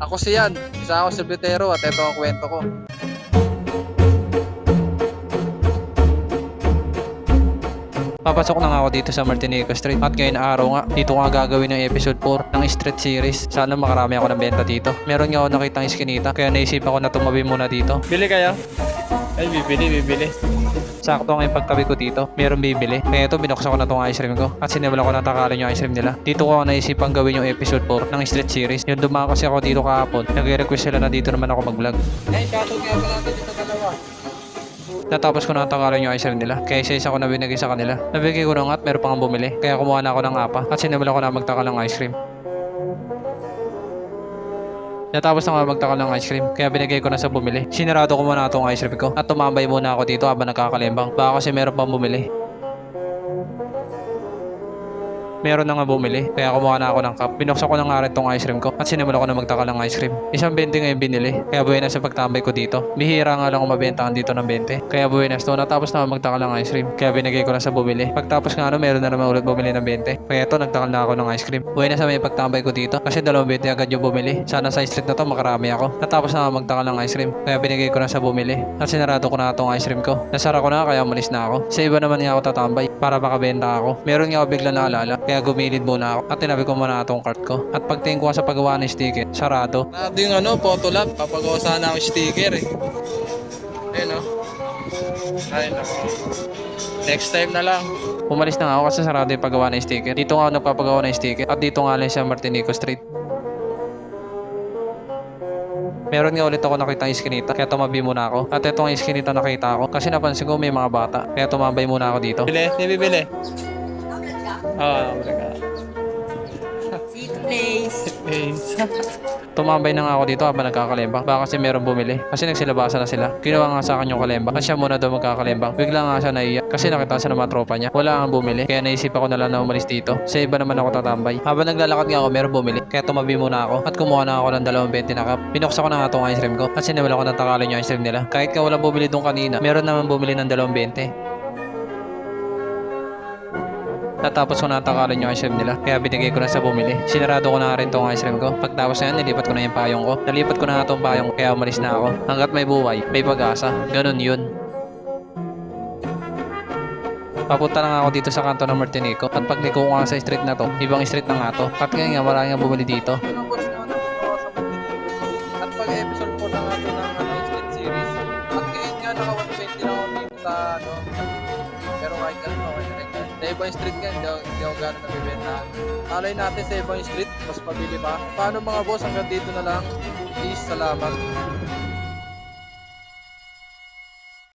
Ako si Yan, isa ako silbitero at ito ang kwento ko. Papasok na nga ako dito sa Martinico Street at ngayon araw nga, dito nga gagawin ng episode 4 ng Street Series. Sana makarami ako ng benta dito. Meron nga ako nakitang iskinita, kaya naisipan ko na tumabi muna dito. Bili kayo? Ay, bibili. Sakto nga yung pagtabi ko dito, meron bibili. Kaya ito, binuksan ko na tong ice cream ko at sinimulan ko na takalan yung ice cream nila. Dito ko naisipan gawin yung episode 4 ng Street Series. Yung dumaan kasi ako dito kahapon, nag-request sila na dito naman ako mag-vlog. Ay, shoutout nga pala natin dito dalawa. Natapos ko na takalan yung ice cream nila, kaya isa ko na binigay sa kanila. Nabigay ko na nga at meron pang bumili, kaya kumuha na ako ng apa at sinimulan ko na magtakal ng ice cream. Natapos na nga magtakal ng ice cream, kaya binigay ko na sa bumili. Sinarado ko muna itong ice cream ko at tumambay muna ako dito habang nagkakalembang, baka kasi meron pang bumili. Meron na nga bumili, kaya kumuha na ako ng cup. Binuksan ko na nga rin tong ice cream ko at sinimula ko na magtakal ng ice cream. Isang 20 nga yung binili, kaya buhay na sa pagtambay ko dito. Bihira nga lang kung mabentahan dito ng 20, kaya buhay na ito. Natapos na magtakal ng ice cream, kaya binigay ko na sa bumili. Pagtapos nga meron na naman ulit bumili ng 20, kaya ito nagtakal na ako ng ice cream. Buhay na sa may pagtambay ko dito, kasi 2 agad yung bumili. Sana sa street na to makarami ako. Natapos na magtakal ng ice cream, kaya binigay ko na sa bumili at sinarado ko na itong ice cream ko. Nasara ko na, kaya umalis na ako. Sa iba naman nga ako tatambay para makabenta ako. Meron nga ako bigla naalala, kaya gumilid muna ako at tinabi ko muna itong cart ko. At pagtingin ko sa paggawa ng sticker, sarado. Sarado yung photo lab. Papagawa sana ako sticker eh. Ayun Ay nako. Next time na lang. Umalis na nga ako kasi sarado yung paggawa ng sticker. Dito nga ako nagpapagawa ng sticker at dito nga lang sa Martinico Street. Meron nga ulit ako nakita ng iskinita, kaya tumabi muna ako. At itong iskinita nakita ako kasi napansin ko may mga bata, kaya tumambay muna ako dito. Bibili. Sweet place. Tumambay na nga ako dito habang nagkakalembang. Baka kasi meron bumili. Kasi nagsilabasan na sila. Kinuha nga sa akin yung kalembang. Kasi siya muna daw magkakalembang. Bigla nga siya naiyak. Kasi nakita siya ng mga tropa niya. Wala kang bumili. Kaya naisip ako na lang na umalis dito. Sa iba naman ako tatambay. Habang naglalakad nga ako, meron bumili. Kaya tumabi muna ako. At kumuha na ako ng 20 na cup. Pinuksan ko na nga itong ice cream ko. At sinimula ko na takalan yung ice cream nila. Kahit ka walang bumili doon kanina, meron naman bumili ng 20. Natapos ko na takalan yung ice cream nila, kaya binigay ko na sa bumili. Sinarado ko na rin tong ice cream ko. Pagtapos na yan, nilipat ko na yung payong ko. Nalipat ko na nga tong payong ko, kaya umalis na ako. Hanggat may buhay, may pag-asa. Ganun yun. Papunta na nga ako dito sa kanto ng Martinico. At pagliko ko nga sa street na to, ibang street na nga to. At ngayon nga, marami nga bumili dito. At pag-episode 4 na nga to ng street series. At ngayon nga, naka 120 na ako dito sa pero kahit ganun, okay na rin. Sa ibang street nga, hindi ako gano'n nabibentahan. Alay natin sa ibang street, mas pabili pa. Paano mga boss, hanggang dito na lang. Peace, salamat.